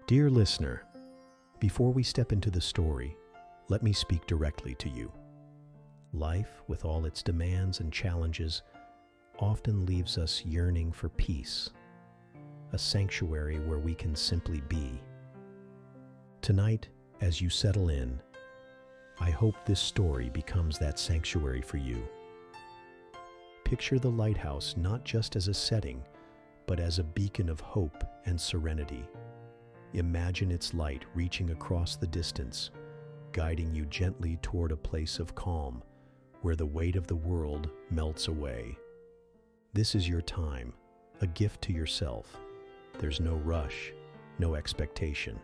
Dear listener, before we step into the story, let me speak directly to you. Life, with all its demands and challenges, often leaves us yearning for peace, a sanctuary where we can simply be. Tonight, as you settle in, I hope this story becomes that sanctuary for you. Picture the lighthouse not just as a setting, but as a beacon of hope and serenity. Imagine its light reaching across the distance, guiding you gently toward a place of calm, where the weight of the world melts away. This is your time, a gift to yourself. There's no rush, no expectation.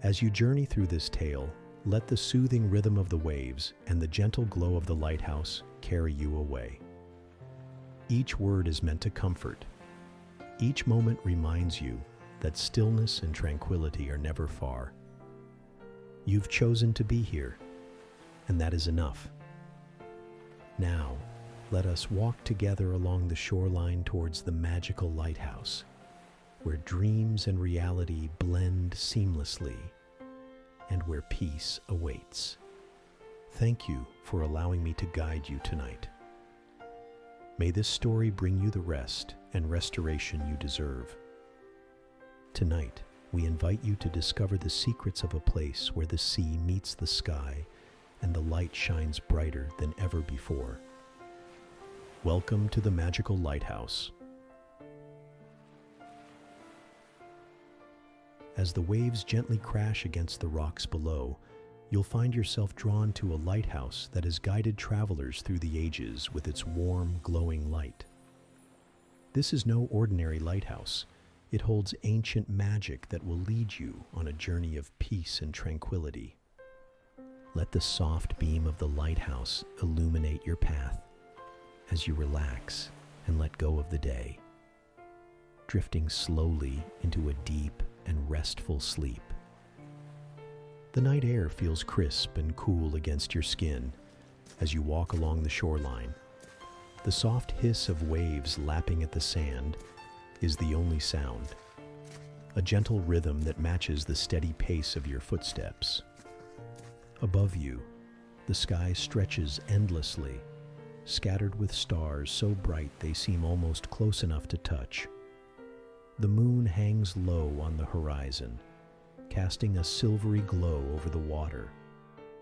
As you journey through this tale, let the soothing rhythm of the waves and the gentle glow of the lighthouse carry you away. Each word is meant to comfort. Each moment reminds you that stillness and tranquility are never far. You've chosen to be here, and that is enough. Now, let us walk together along the shoreline towards the magical lighthouse, where dreams and reality blend seamlessly, and where peace awaits. Thank you for allowing me to guide you tonight. May this story bring you the rest and restoration you deserve. Tonight, we invite you to discover the secrets of a place where the sea meets the sky and the light shines brighter than ever before. Welcome to the magical lighthouse. As the waves gently crash against the rocks below, you'll find yourself drawn to a lighthouse that has guided travelers through the ages with its warm, glowing light. This is no ordinary lighthouse. It holds ancient magic that will lead you on a journey of peace and tranquility. Let the soft beam of the lighthouse illuminate your path as you relax and let go of the day, drifting slowly into a deep and restful sleep. The night air feels crisp and cool against your skin as you walk along the shoreline. The soft hiss of waves lapping at the sand is the only sound, a gentle rhythm that matches the steady pace of your footsteps. Above you, the sky stretches endlessly, scattered with stars so bright they seem almost close enough to touch. The moon hangs low on the horizon, casting a silvery glow over the water,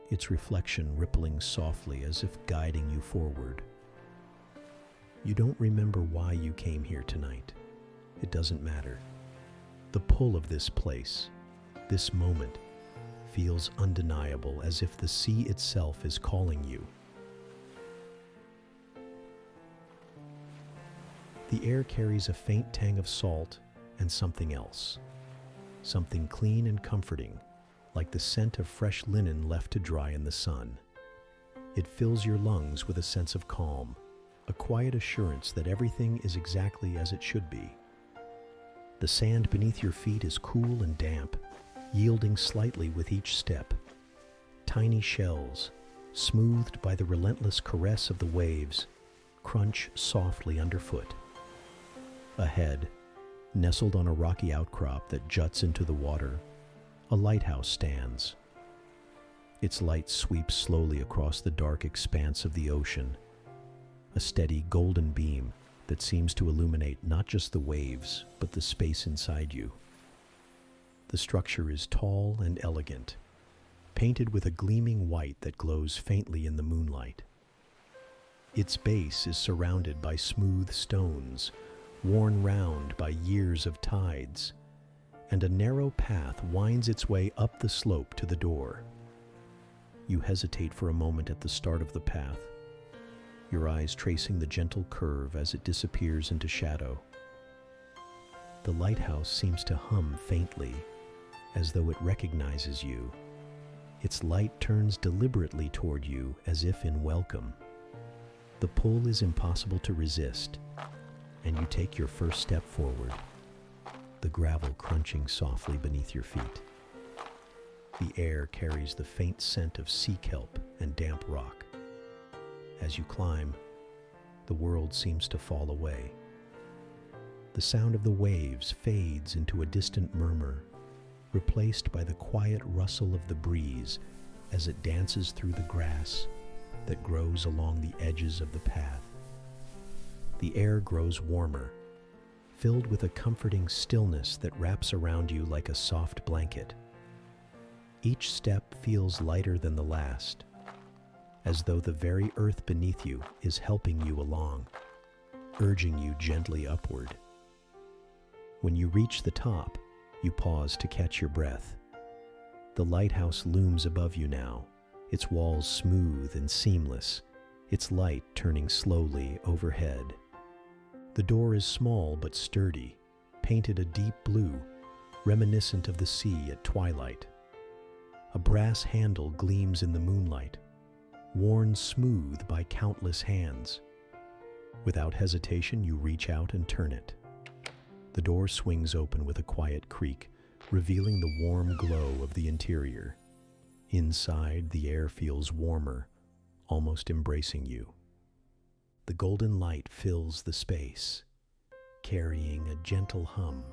its reflection rippling softly as if guiding you forward. You don't remember why you came here tonight. It doesn't matter. The pull of this place, this moment, feels undeniable, as if the sea itself is calling you. The air carries a faint tang of salt and something else. Something clean and comforting, like the scent of fresh linen left to dry in the sun. It fills your lungs with a sense of calm, a quiet assurance that everything is exactly as it should be. The sand beneath your feet is cool and damp, yielding slightly with each step. Tiny shells, smoothed by the relentless caress of the waves, crunch softly underfoot. Ahead, nestled on a rocky outcrop that juts into the water, a lighthouse stands. Its light sweeps slowly across the dark expanse of the ocean, a steady golden beam that seems to illuminate not just the waves, but the space inside you. The structure is tall and elegant, painted with a gleaming white that glows faintly in the moonlight. Its base is surrounded by smooth stones, worn round by years of tides, and a narrow path winds its way up the slope to the door. You hesitate for a moment at the start of the path, your eyes tracing the gentle curve as it disappears into shadow. The lighthouse seems to hum faintly, as though it recognizes you. Its light turns deliberately toward you, as if in welcome. The pull is impossible to resist, and you take your first step forward, the gravel crunching softly beneath your feet. The air carries the faint scent of sea kelp and damp rock. As you climb, the world seems to fall away. The sound of the waves fades into a distant murmur, replaced by the quiet rustle of the breeze as it dances through the grass that grows along the edges of the path. The air grows warmer, filled with a comforting stillness that wraps around you like a soft blanket. Each step feels lighter than the last, as though the very earth beneath you is helping you along, urging you gently upward. When you reach the top, you pause to catch your breath. The lighthouse looms above you now, its walls smooth and seamless, its light turning slowly overhead. The door is small but sturdy, painted a deep blue, reminiscent of the sea at twilight. A brass handle gleams in the moonlight, worn smooth by countless hands. Without hesitation, you reach out and turn it. The door swings open with a quiet creak, revealing the warm glow of the interior. Inside, the air feels warmer, almost embracing you. The golden light fills the space, carrying a gentle hum,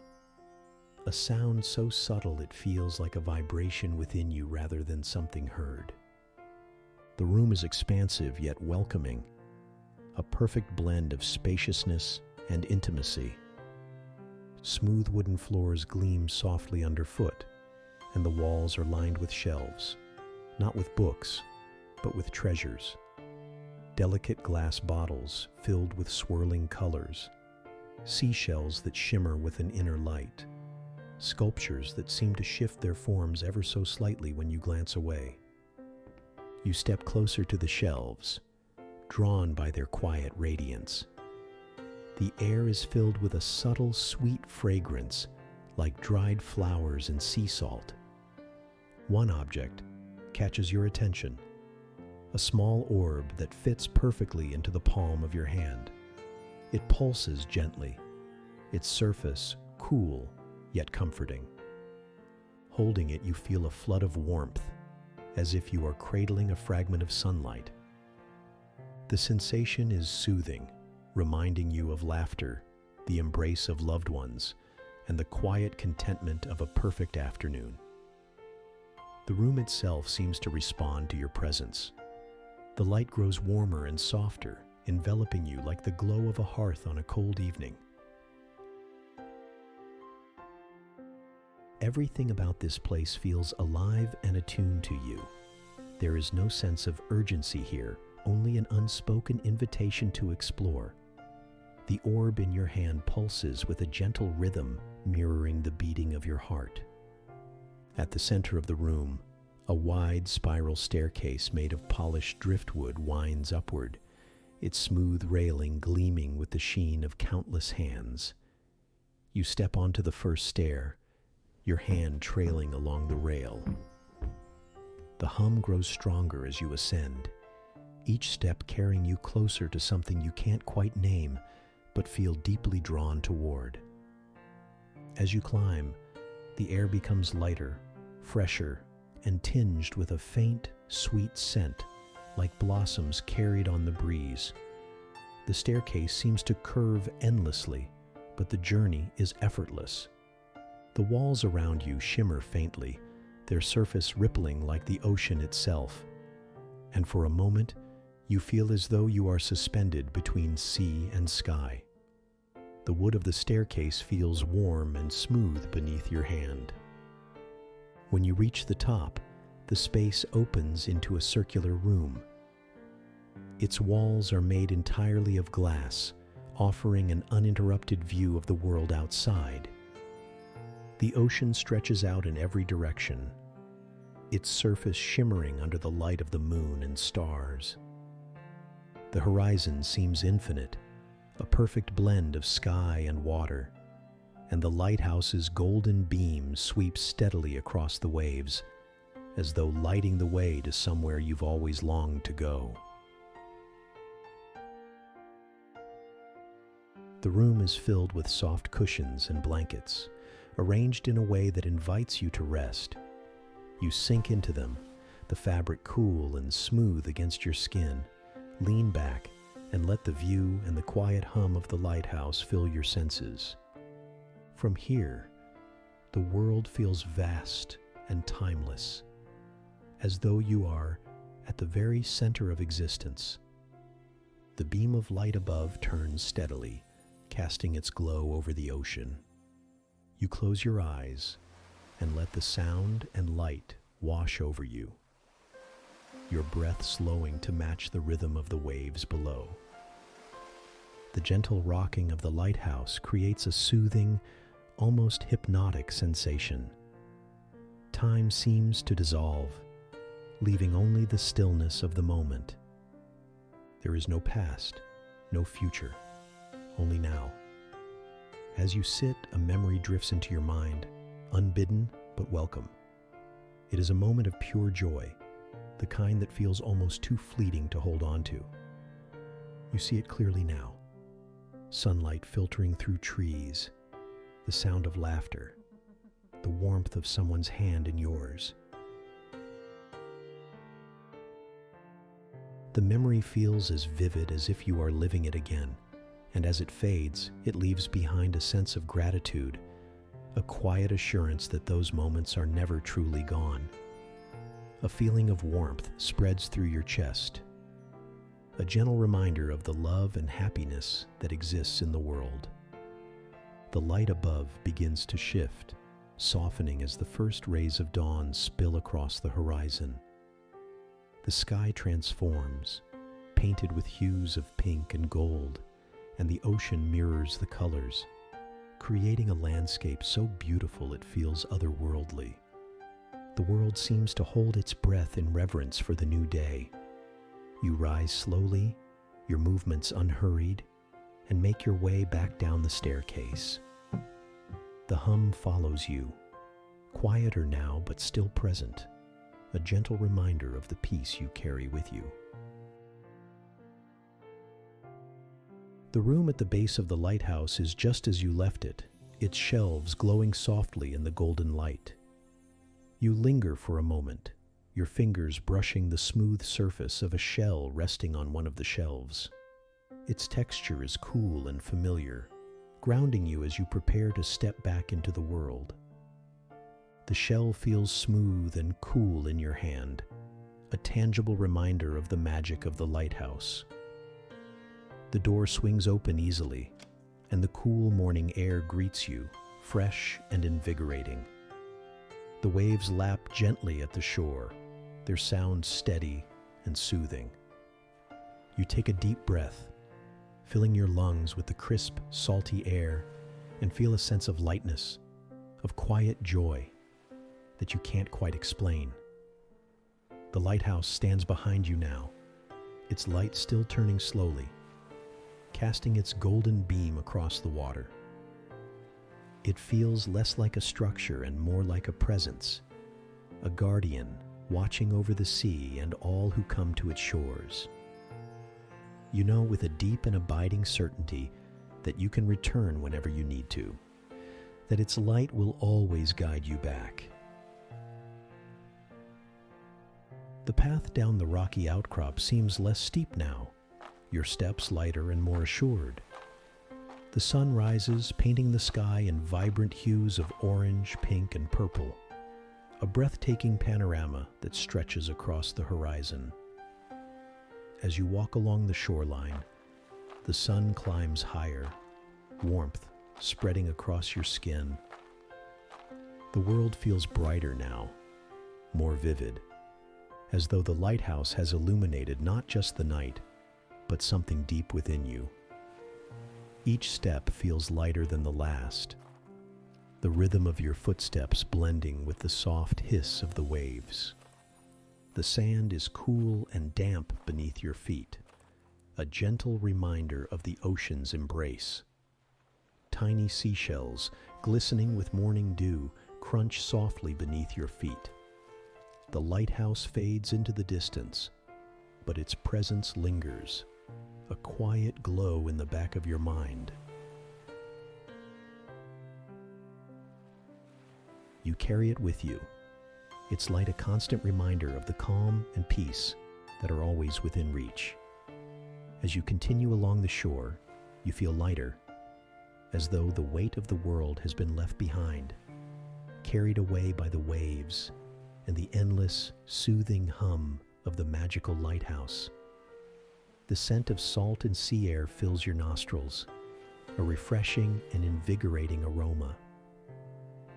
a sound so subtle it feels like a vibration within you rather than something heard. The room is expansive yet welcoming, a perfect blend of spaciousness and intimacy. Smooth wooden floors gleam softly underfoot, and the walls are lined with shelves, not with books, but with treasures. Delicate glass bottles filled with swirling colors, seashells that shimmer with an inner light, sculptures that seem to shift their forms ever so slightly when you glance away. You step closer to the shelves, drawn by their quiet radiance. The air is filled with a subtle, sweet fragrance, like dried flowers and sea salt. One object catches your attention, a small orb that fits perfectly into the palm of your hand. It pulses gently, its surface cool yet comforting. Holding it, you feel a flood of warmth, as if you are cradling a fragment of sunlight. The sensation is soothing, reminding you of laughter, the embrace of loved ones, and the quiet contentment of a perfect afternoon. The room itself seems to respond to your presence. The light grows warmer and softer, enveloping you like the glow of a hearth on a cold evening. Everything about this place feels alive and attuned to you. There is no sense of urgency here, only an unspoken invitation to explore. The orb in your hand pulses with a gentle rhythm mirroring the beating of your heart. At the center of the room, a wide spiral staircase made of polished driftwood winds upward, its smooth railing gleaming with the sheen of countless hands. You step onto the first stair, your hand trailing along the rail. The hum grows stronger as you ascend, each step carrying you closer to something you can't quite name, but feel deeply drawn toward. As you climb, the air becomes lighter, fresher, and tinged with a faint, sweet scent, like blossoms carried on the breeze. The staircase seems to curve endlessly, but the journey is effortless. The walls around you shimmer faintly, their surface rippling like the ocean itself. And for a moment, you feel as though you are suspended between sea and sky. The wood of the staircase feels warm and smooth beneath your hand. When you reach the top, the space opens into a circular room. Its walls are made entirely of glass, offering an uninterrupted view of the world outside. The ocean stretches out in every direction, its surface shimmering under the light of the moon and stars. The horizon seems infinite, a perfect blend of sky and water, and the lighthouse's golden beam sweeps steadily across the waves, as though lighting the way to somewhere you've always longed to go. The room is filled with soft cushions and blankets, arranged in a way that invites you to rest. You sink into them, the fabric cool and smooth against your skin. Lean back and let the view and the quiet hum of the lighthouse fill your senses. From here, the world feels vast and timeless, as though you are at the very center of existence. The beam of light above turns steadily, casting its glow over the ocean. You close your eyes and let the sound and light wash over you, your breath slowing to match the rhythm of the waves below. The gentle rocking of the lighthouse creates a soothing, almost hypnotic sensation. Time seems to dissolve, leaving only the stillness of the moment. There is no past, no future, only now. As you sit, a memory drifts into your mind, unbidden but welcome. It is a moment of pure joy, the kind that feels almost too fleeting to hold on to. You see it clearly now. Sunlight filtering through trees, the sound of laughter, the warmth of someone's hand in yours. The memory feels as vivid as if you are living it again, and as it fades, it leaves behind a sense of gratitude, a quiet assurance that those moments are never truly gone. A feeling of warmth spreads through your chest, a gentle reminder of the love and happiness that exists in the world. The light above begins to shift, softening as the first rays of dawn spill across the horizon. The sky transforms, painted with hues of pink and gold, and the ocean mirrors the colors, creating a landscape so beautiful it feels otherworldly. The world seems to hold its breath in reverence for the new day. You rise slowly, your movements unhurried, and make your way back down the staircase. The hum follows you, quieter now but still present, a gentle reminder of the peace you carry with you. The room at the base of the lighthouse is just as you left it, its shelves glowing softly in the golden light. You linger for a moment, your fingers brushing the smooth surface of a shell resting on one of the shelves. Its texture is cool and familiar, grounding you as you prepare to step back into the world. The shell feels smooth and cool in your hand, a tangible reminder of the magic of the lighthouse. The door swings open easily, and the cool morning air greets you, fresh and invigorating. The waves lap gently at the shore, their sound steady and soothing. You take a deep breath, filling your lungs with the crisp, salty air, and feel a sense of lightness, of quiet joy that you can't quite explain. The lighthouse stands behind you now, its light still turning slowly, casting its golden beam across the water. It feels less like a structure and more like a presence, a guardian watching over the sea and all who come to its shores. You know with a deep and abiding certainty that you can return whenever you need to, that its light will always guide you back. The path down the rocky outcrop seems less steep now, your steps lighter and more assured. The sun rises, painting the sky in vibrant hues of orange, pink, and purple, a breathtaking panorama that stretches across the horizon. As you walk along the shoreline, the sun climbs higher, warmth spreading across your skin. The world feels brighter now, more vivid, as though the lighthouse has illuminated not just the night, but something deep within you. Each step feels lighter than the last, the rhythm of your footsteps blending with the soft hiss of the waves. The sand is cool and damp beneath your feet, a gentle reminder of the ocean's embrace. Tiny seashells, glistening with morning dew, crunch softly beneath your feet. The lighthouse fades into the distance, but its presence lingers, a quiet glow in the back of your mind. You carry it with you, its light a constant reminder of the calm and peace that are always within reach. As you continue along the shore, you feel lighter, as though the weight of the world has been left behind, carried away by the waves and the endless, soothing hum of the magical lighthouse. The scent of salt and sea air fills your nostrils, a refreshing and invigorating aroma.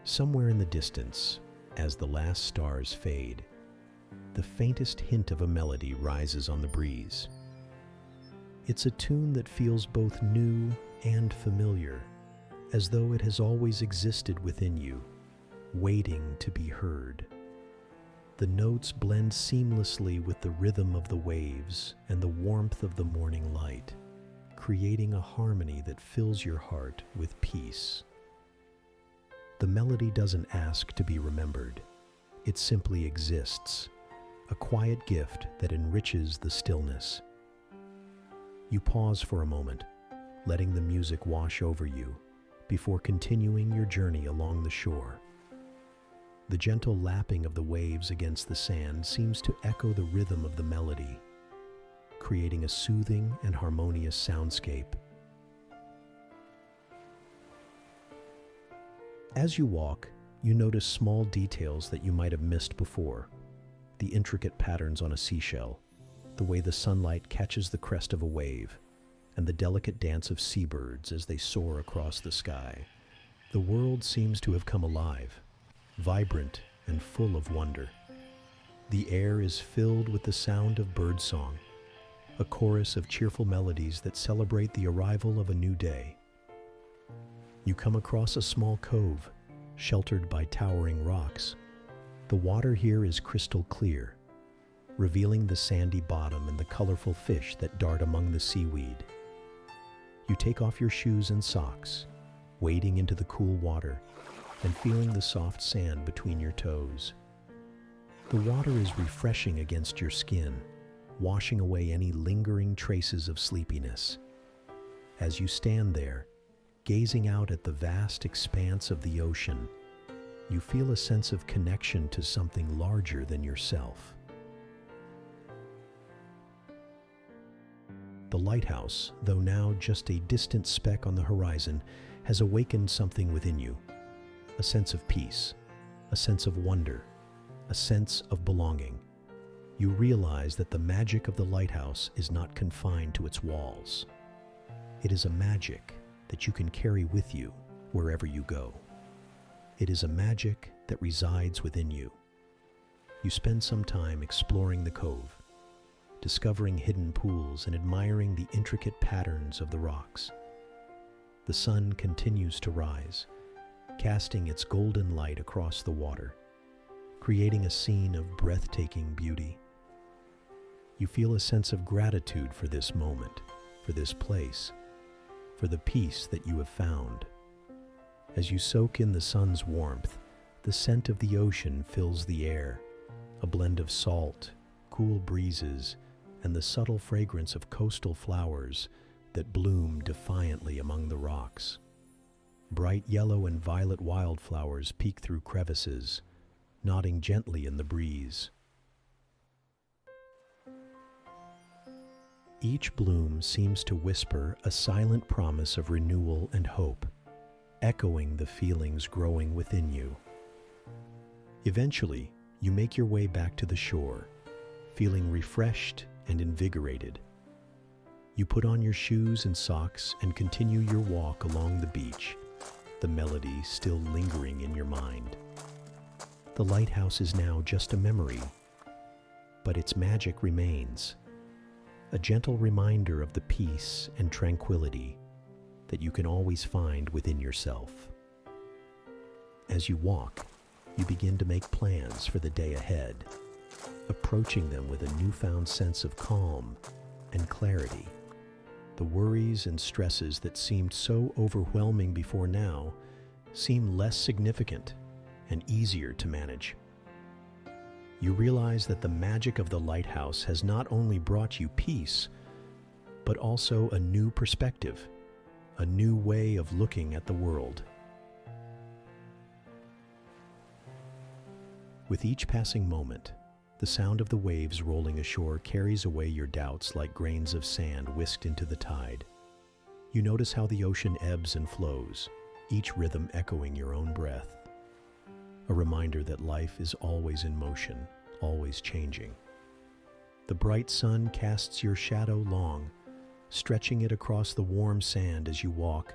Somewhere in the distance, as the last stars fade, the faintest hint of a melody rises on the breeze. It's a tune that feels both new and familiar, as though it has always existed within you, waiting to be heard. The notes blend seamlessly with the rhythm of the waves and the warmth of the morning light, creating a harmony that fills your heart with peace. The melody doesn't ask to be remembered. It simply exists, a quiet gift that enriches the stillness. You pause for a moment, letting the music wash over you before continuing your journey along the shore. The gentle lapping of the waves against the sand seems to echo the rhythm of the melody, creating a soothing and harmonious soundscape. As you walk, you notice small details that you might have missed before. The intricate patterns on a seashell, the way the sunlight catches the crest of a wave, and the delicate dance of seabirds as they soar across the sky. The world seems to have come alive, vibrant and full of wonder. The air is filled with the sound of birdsong, a chorus of cheerful melodies that celebrate the arrival of a new day. You come across a small cove, sheltered by towering rocks. The water here is crystal clear, revealing the sandy bottom and the colorful fish that dart among the seaweed. You take off your shoes and socks, wading into the cool water and feeling the soft sand between your toes. The water is refreshing against your skin, washing away any lingering traces of sleepiness. As you stand there, gazing out at the vast expanse of the ocean, you feel a sense of connection to something larger than yourself. The lighthouse, though now just a distant speck on the horizon, has awakened something within you. A sense of peace, a sense of wonder, a sense of belonging. You realize that the magic of the lighthouse is not confined to its walls. It is a magic that you can carry with you wherever you go. It is a magic that resides within you. You spend some time exploring the cove, discovering hidden pools and admiring the intricate patterns of the rocks. The sun continues to rise, casting its golden light across the water, creating a scene of breathtaking beauty. You feel a sense of gratitude for this moment, for this place, for the peace that you have found. As you soak in the sun's warmth, the scent of the ocean fills the air, a blend of salt, cool breezes, and the subtle fragrance of coastal flowers that bloom defiantly among the rocks. Bright yellow and violet wildflowers peek through crevices, nodding gently in the breeze. Each bloom seems to whisper a silent promise of renewal and hope, echoing the feelings growing within you. Eventually, you make your way back to the shore, feeling refreshed and invigorated. You put on your shoes and socks and continue your walk along the beach, the melody still lingering in your mind. The lighthouse is now just a memory, but its magic remains, a gentle reminder of the peace and tranquility that you can always find within yourself. As you walk, you begin to make plans for the day ahead, approaching them with a newfound sense of calm and clarity. The worries and stresses that seemed so overwhelming before now seem less significant and easier to manage. You realize that the magic of the lighthouse has not only brought you peace, but also a new perspective, a new way of looking at the world. With each passing moment, the sound of the waves rolling ashore carries away your doubts like grains of sand whisked into the tide. You notice how the ocean ebbs and flows, each rhythm echoing your own breath. a reminder that life is always in motion, always changing. The bright sun casts your shadow long, stretching it across the warm sand as you walk,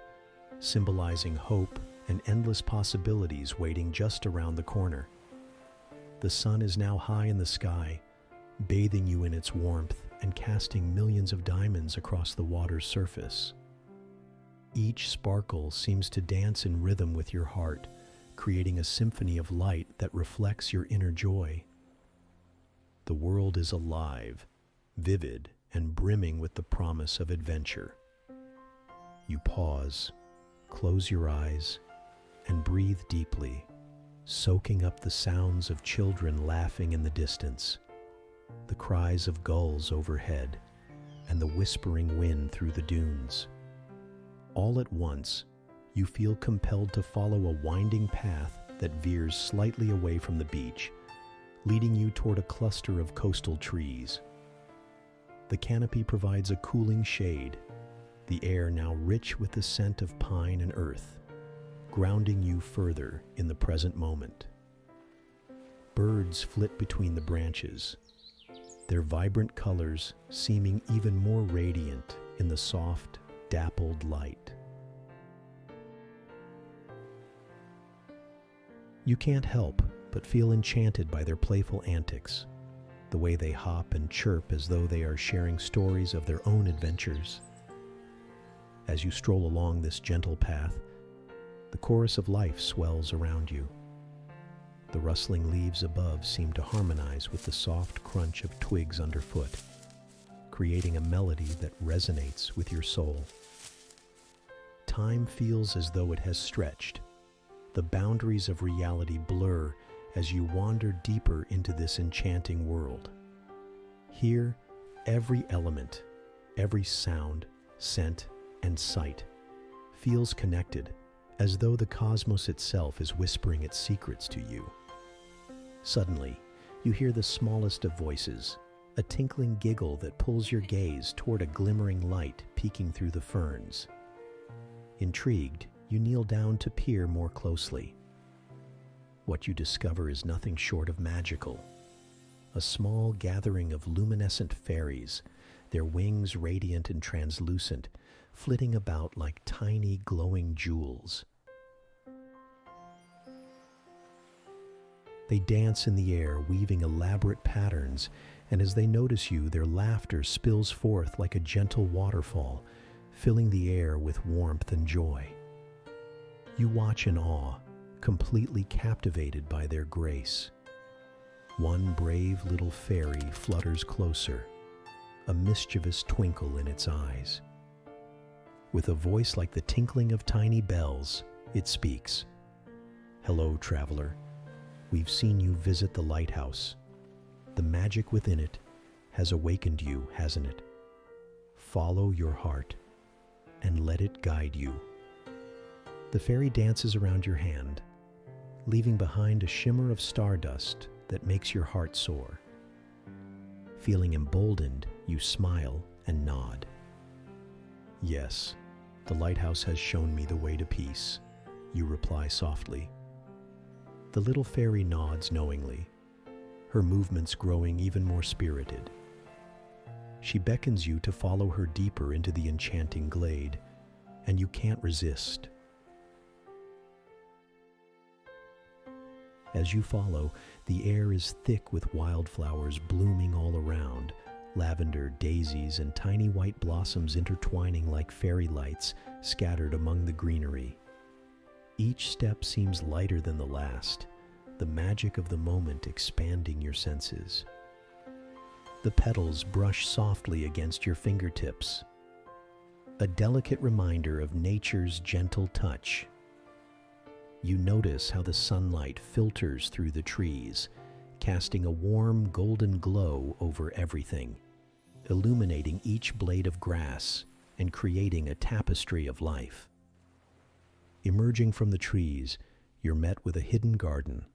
symbolizing hope and endless possibilities waiting just around the corner. The sun is now high in the sky, bathing you in its warmth and casting millions of diamonds across the water's surface. Each sparkle seems to dance in rhythm with your heart, creating a symphony of light that reflects your inner joy. The world is alive, vivid, and brimming with the promise of adventure. You pause, close your eyes, and breathe deeply, soaking up the sounds of children laughing in the distance, the cries of gulls overhead, and the whispering wind through the dunes. All at once, you feel compelled to follow a winding path that veers slightly away from the beach, leading you toward a cluster of coastal trees. The canopy provides a cooling shade, the air now rich with the scent of pine and earth, grounding you further in the present moment. Birds flit between the branches, their vibrant colors seeming even more radiant in the soft, dappled light. You can't help but feel enchanted by their playful antics, the way they hop and chirp as though they are sharing stories of their own adventures. As you stroll along this gentle path, the chorus of life swells around you. The rustling leaves above seem to harmonize with the soft crunch of twigs underfoot, creating a melody that resonates with your soul. Time feels as though it has stretched. The boundaries of reality blur as you wander deeper into this enchanting world. Here, every element, every sound, scent, and sight feels connected, as though the cosmos itself is whispering its secrets to you. Suddenly, you hear the smallest of voices, a tinkling giggle that pulls your gaze toward a glimmering light peeking through the ferns. Intrigued, you kneel down to peer more closely. What you discover is nothing short of magical. A small gathering of luminescent fairies, their wings radiant and translucent, flitting about like tiny glowing jewels. They dance in the air, weaving elaborate patterns, and as they notice you, their laughter spills forth like a gentle waterfall, filling the air with warmth and joy. You watch in awe, completely captivated by their grace. One brave little fairy flutters closer, a mischievous twinkle in its eyes. With a voice like the tinkling of tiny bells, it speaks. "Hello, traveler. We've seen you visit the lighthouse. The magic within it has awakened you, hasn't it? Follow your heart and let it guide you." The fairy dances around your hand, leaving behind a shimmer of stardust that makes your heart soar. Feeling emboldened, you smile and nod. "Yes, the lighthouse has shown me the way to peace," you reply softly. The little fairy nods knowingly, her movements growing even more spirited. She beckons you to follow her deeper into the enchanting glade, and you can't resist. As you follow, the air is thick with wildflowers blooming all around, lavender, daisies, and tiny white blossoms intertwining like fairy lights scattered among the greenery. Each step seems lighter than the last, the magic of the moment expanding your senses. The petals brush softly against your fingertips, a delicate reminder of nature's gentle touch. You notice how the sunlight filters through the trees, casting a warm golden glow over everything, illuminating each blade of grass and creating a tapestry of life. Emerging from the trees, you're met with a hidden garden,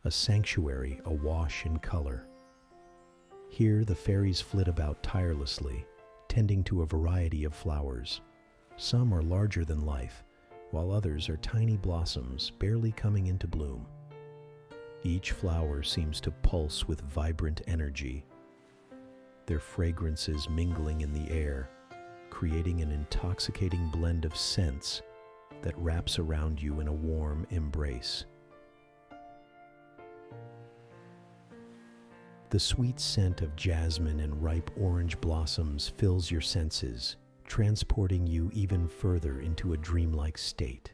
a sanctuary awash in color. Here, the fairies flit about tirelessly, tending to a variety of flowers. Some are larger than life, while others are tiny blossoms barely coming into bloom. Each flower seems to pulse with vibrant energy, their fragrances mingling in the air, creating an intoxicating blend of scents that wraps around you in a warm embrace. The sweet scent of jasmine and ripe orange blossoms fills your senses, transporting you even further into a dreamlike state.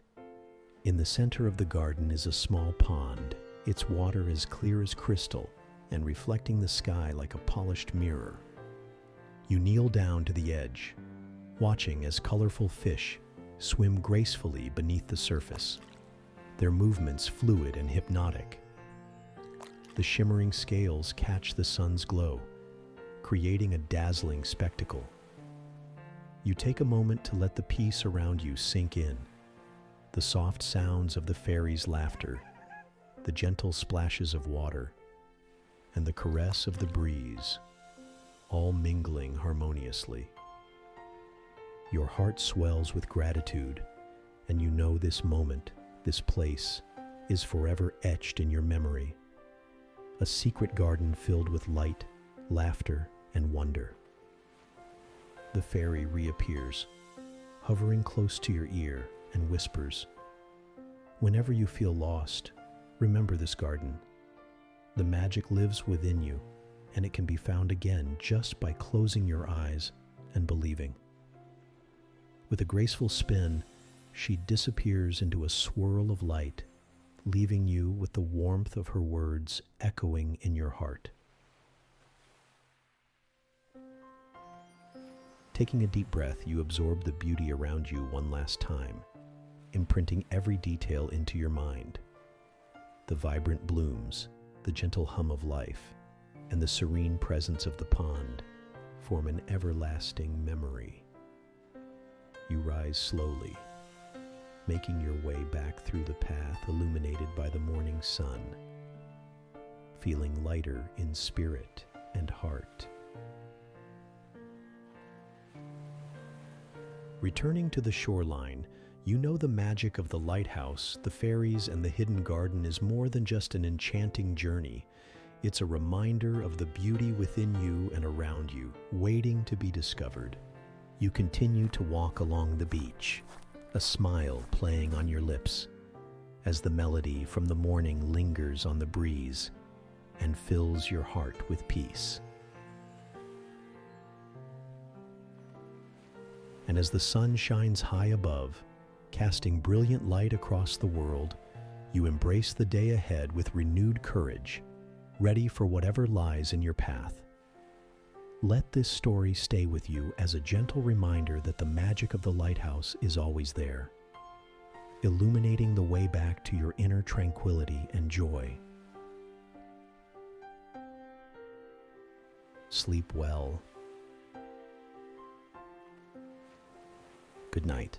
In the center of the garden is a small pond, its water as clear as crystal and reflecting the sky like a polished mirror. You kneel down to the edge, watching as colorful fish swim gracefully beneath the surface, their movements fluid and hypnotic. The shimmering scales catch the sun's glow, creating a dazzling spectacle. You take a moment to let the peace around you sink in, the soft sounds of the fairies' laughter, the gentle splashes of water, and the caress of the breeze, all mingling harmoniously. Your heart swells with gratitude, and you know this moment, this place, is forever etched in your memory. A secret garden filled with light, laughter, and wonder. The fairy reappears, hovering close to your ear, and whispers, "Whenever you feel lost, remember this garden. The magic lives within you, and it can be found again just by closing your eyes and believing." With a graceful spin, she disappears into a swirl of light, leaving you with the warmth of her words echoing in your heart. Taking a deep breath, you absorb the beauty around you one last time, imprinting every detail into your mind. The vibrant blooms, the gentle hum of life, and the serene presence of the pond form an everlasting memory. You rise slowly, making your way back through the path illuminated by the morning sun, feeling lighter in spirit and heart. Returning to the shoreline, you know the magic of the lighthouse, the fairies, and the hidden garden is more than just an enchanting journey. It's a reminder of the beauty within you and around you, waiting to be discovered. You continue to walk along the beach, a smile playing on your lips, as the melody from the morning lingers on the breeze and fills your heart with peace. And as the sun shines high above, casting brilliant light across the world, you embrace the day ahead with renewed courage, ready for whatever lies in your path. Let this story stay with you as a gentle reminder that the magic of the lighthouse is always there, illuminating the way back to your inner tranquility and joy. Sleep well. Good night.